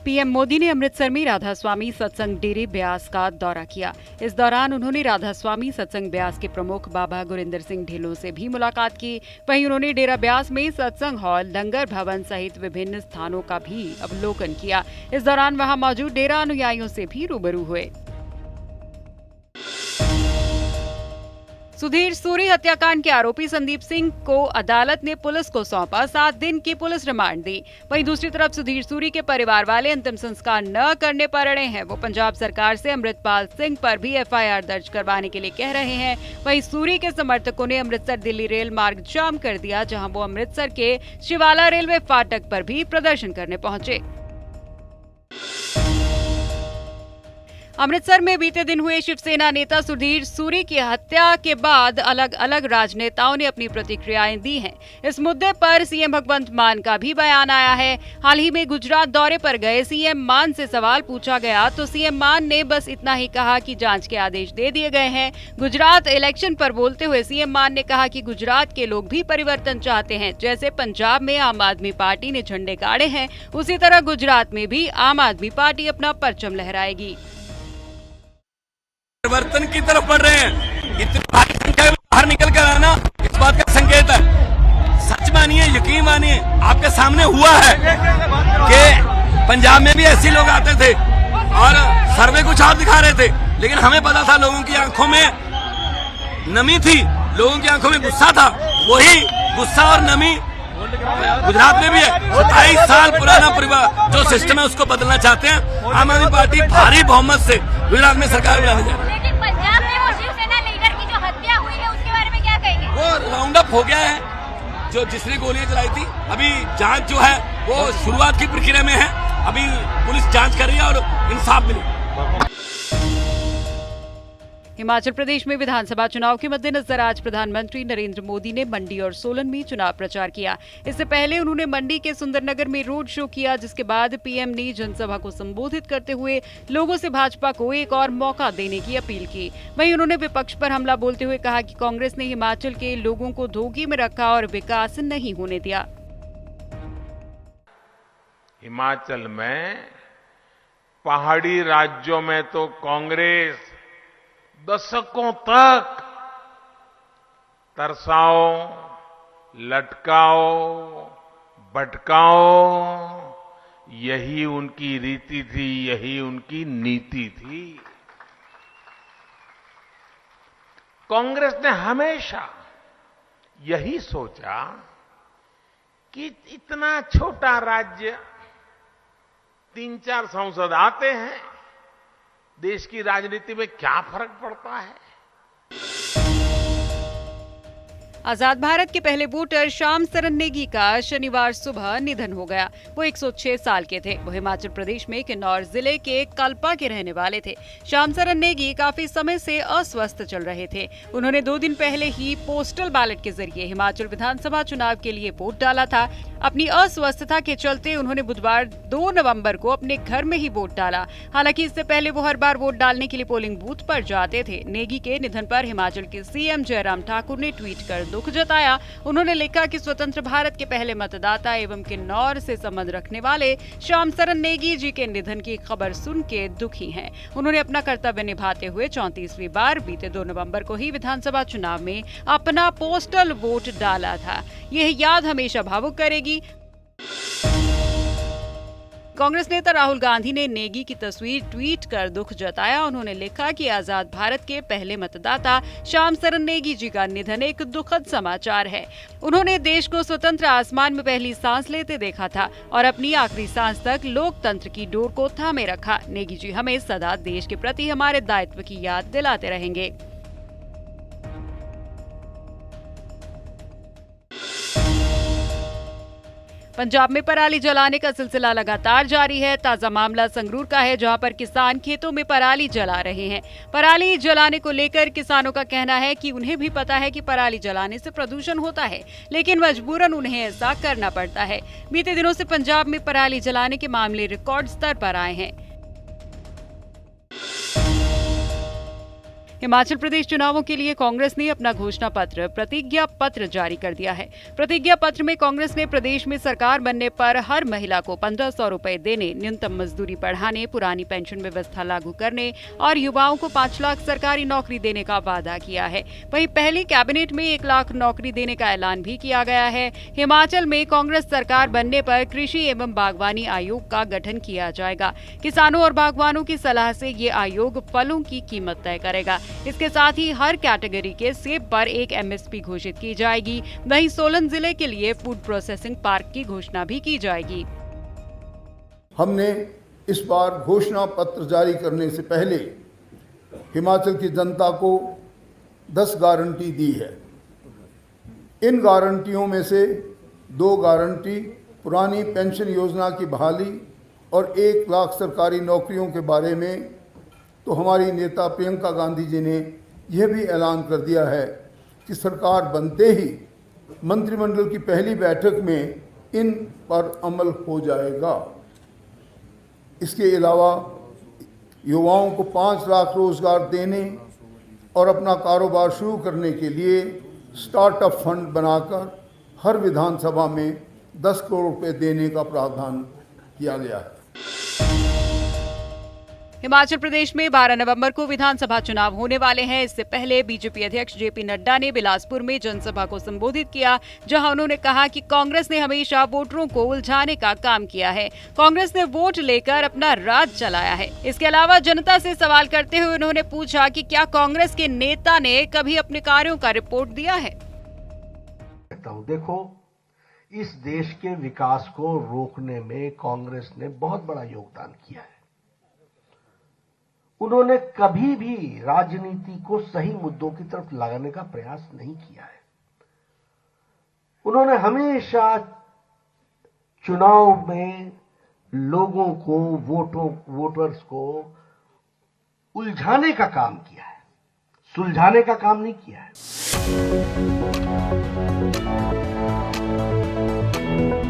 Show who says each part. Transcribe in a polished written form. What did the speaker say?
Speaker 1: PM Modi ने अमृतसर में राधा स्वामी सत्संग डेरे ब्यास का दौरा किया। इस दौरान उन्होंने राधा स्वामी सत्संग ब्यास के प्रमुख बाबा गुरिंदर सिंह ढिल्लों से भी मुलाकात की। वहीं उन्होंने डेरा ब्यास में सत्संग हॉल, लंगर भवन सहित विभिन्न स्थानों का भी अवलोकन किया। इस दौरान वहां मौजूद डेरा अनुयायियों से भी रूबरू हुए। सुधीर सूरी हत्याकांड के आरोपी संदीप सिंह को अदालत ने पुलिस को सौंपा 7 दिन की पुलिस रिमांड दी। वहीं दूसरी तरफ सुधीर सूरी के परिवार वाले अंतिम संस्कार न करने पर अड़े हैं। वो पंजाब सरकार से अमृतपाल सिंह पर भी एफआईआर दर्ज करवाने के लिए कह रहे हैं। वहीं सूरी के समर्थकों ने अमृतसर दिल्ली रेल मार्ग जाम कर दिया, जहां वो अमृतसर के शिवाला रेलवे फाटक पर भी प्रदर्शन करने पहुंचे। अमृतसर में बीते दिन हुए शिवसेना नेता सुधीर सूरी की हत्या के बाद अलग अलग राजनेताओं ने अपनी प्रतिक्रियाएं दी हैं। इस मुद्दे पर सीएम भगवंत मान का भी बयान आया है। हाल ही में गुजरात दौरे पर गए सीएम मान से सवाल पूछा गया तो सीएम मान ने बस इतना ही कहा कि जांच के आदेश दे दिए गए हैं। गुजरात इलेक्शन पर बोलते हुए सीएम मान ने कहा कि गुजरात के लोग भी परिवर्तन चाहते हैं। जैसे पंजाब में आम आदमी पार्टी ने झंडे गाड़े हैं, उसी तरह गुजरात में भी आम आदमी पार्टी अपना परचम लहराएगी।
Speaker 2: परिवर्तन की तरफ बढ़ रहे हैं। इतनी भारी संख्या में बाहर निकल कर आना इस बात का संकेत है। सच मानिए, यकीन मानिए, आपके सामने हुआ है कि पंजाब में भी ऐसे लोग आते थे और सर्वे कुछ और दिखा रहे थे, लेकिन हमें पता था लोगों की आंखों में नमी थी, लोगों की आंखों में गुस्सा था। वही गुस्सा और नमी गुजरात में भी है। 27 साल पुराना परिवार जो सिस्टम है उसको बदलना चाहते हैं। आम आदमी पार्टी भारी बहुमत से गुजरात में सरकार बनाने जा रही है।
Speaker 3: लेकिन पंजाब में वो शिवसेना लीडर की जो हत्या हुई है उसके बारे में क्या कहेंगे?
Speaker 2: वो राउंड अप हो गया है। जो जिसने गोलियां चलाई थी, अभी जांच जो है वो शुरुआत की प्रक्रिया में है। अभी पुलिस जांच कर रही है और इंसाफ मिलेगा।
Speaker 1: हिमाचल प्रदेश में विधानसभा चुनाव के मद्देनजर आज प्रधानमंत्री नरेंद्र मोदी ने मंडी और सोलन में चुनाव प्रचार किया। इससे पहले उन्होंने मंडी के सुंदरनगर में रोड शो किया, जिसके बाद पीएम ने जनसभा को संबोधित करते हुए लोगों से भाजपा को एक और मौका देने की अपील की। वहीं उन्होंने विपक्ष पर हमला बोलते हुए कहा कि कांग्रेस ने हिमाचल के लोगों को धोखे में रखा और विकास नहीं होने दिया।
Speaker 4: हिमाचल में पहाड़ी राज्यों में तो कांग्रेस दशकों तक तरसाओ, लटकाओ, भटकाओ, यही उनकी रीति थी, यही उनकी नीति थी। कांग्रेस ने हमेशा यही सोचा कि इतना छोटा राज्य, 3-4 सांसद आते हैं, देश की राजनीति में क्या फर्क पड़ता है।
Speaker 1: आजाद भारत के पहले वोटर श्याम सरन नेगी का शनिवार सुबह निधन हो गया। वो 106 साल के थे। वो हिमाचल प्रदेश में किन्नौर जिले के कल्पा के रहने वाले थे। श्याम सरन नेगी काफी समय से अस्वस्थ चल रहे थे। उन्होंने 2 दिन पहले ही पोस्टल बैलेट के जरिए हिमाचल विधानसभा चुनाव के लिए वोट डाला था। अपनी अस्वस्थता के चलते उन्होंने बुधवार 2 नवंबर को अपने घर में ही वोट डाला। हालांकि इससे पहले वो हर बार वोट डालने के लिए पोलिंग बूथ पर जाते थे। नेगी के निधन पर हिमाचल के सीएम जयराम ठाकुर ने ट्वीट कर दुख जताया। उन्होंने लिखा कि स्वतंत्र भारत के पहले मतदाता एवं किन्नौर से संबंध रखने वाले श्याम सरन नेगी जी के निधन की खबर सुन के दुखी हैं। उन्होंने अपना कर्तव्य निभाते हुए 34वीं बार बीते 2 नवंबर को ही विधानसभा चुनाव में अपना पोस्टल वोट डाला था। यह याद हमेशा भावुक करेगी। कांग्रेस नेता राहुल गांधी ने नेगी की तस्वीर ट्वीट कर दुख जताया। उन्होंने लिखा कि आजाद भारत के पहले मतदाता श्याम सरन नेगी जी का निधन एक दुखद समाचार है। उन्होंने देश को स्वतंत्र आसमान में पहली सांस लेते देखा था और अपनी आखिरी सांस तक लोकतंत्र की डोर को थामे रखा। नेगी जी हमें सदा देश के प्रति हमारे दायित्व की याद दिलाते रहेंगे। पंजाब में पराली जलाने का सिलसिला लगातार जारी है। ताजा मामला संगरूर का है, जहां पर किसान खेतों में पराली जला रहे हैं। पराली जलाने को लेकर किसानों का कहना है कि उन्हें भी पता है कि पराली जलाने से प्रदूषण होता है, लेकिन मजबूरन उन्हें ऐसा करना पड़ता है। बीते दिनों से पंजाब में पराली जलाने के मामले रिकॉर्ड स्तर पर आए हैं। हिमाचल प्रदेश चुनावों के लिए कांग्रेस ने अपना घोषणा पत्र प्रतिज्ञा पत्र जारी कर दिया है। प्रतिज्ञा पत्र में कांग्रेस ने प्रदेश में सरकार बनने पर हर महिला को 1500 रुपए देने, न्यूनतम मजदूरी बढ़ाने, पुरानी पेंशन व्यवस्था लागू करने और युवाओं को 5 लाख सरकारी नौकरी देने का वादा किया है। वहीं पहली कैबिनेट में 1 लाख नौकरी देने का ऐलान भी किया गया है। हिमाचल में कांग्रेस सरकार बनने पर कृषि एवं बागवानी आयोग का गठन किया जाएगा। किसानों और बागवानों की सलाह से ये आयोग फलों की कीमत तय करेगा। इसके साथ ही हर कैटेगरी के सेब पर एक MSP घोषित की जाएगी। वहीं सोलन जिले के लिए फूड प्रोसेसिंग पार्क की घोषणा भी की जाएगी।
Speaker 5: हमने इस बार घोषणा पत्र जारी करने से पहले हिमाचल की जनता को 10 गारंटी दी है। इन गारंटियों में से 2 गारंटी पुरानी पेंशन योजना की बहाली और 1 लाख सरकारी नौकरियों के बारे में तो हमारी नेता प्रियंका गांधी जी ने यह भी ऐलान कर दिया है कि सरकार बनते ही मंत्रिमंडल की पहली बैठक में इन पर अमल हो जाएगा। इसके अलावा युवाओं को 5 लाख रोजगार देने और अपना कारोबार शुरू करने के लिए स्टार्टअप फंड बनाकर हर विधानसभा में 10 करोड़ रुपए देने का प्रावधान किया गया है।
Speaker 1: हिमाचल प्रदेश में 12 नवंबर को विधानसभा चुनाव होने वाले हैं। इससे पहले बीजेपी अध्यक्ष JP नड्डा ने बिलासपुर में जनसभा को संबोधित किया, जहां उन्होंने कहा कि कांग्रेस ने हमेशा वोटरों को उलझाने का काम किया है। कांग्रेस ने वोट लेकर अपना राज चलाया है। इसके अलावा जनता से सवाल करते हुए उन्होंने पूछा कि क्या कांग्रेस के नेता ने कभी अपने कार्यों का रिपोर्ट दिया है।
Speaker 6: देखो, इस देश के विकास को रोकने में कांग्रेस ने बहुत बड़ा योगदान किया है। उन्होंने कभी भी राजनीति को सही मुद्दों की तरफ लगाने का प्रयास नहीं किया है। उन्होंने हमेशा चुनाव में लोगों को, वोटर्स को उलझाने का काम किया है, सुलझाने का काम नहीं किया है।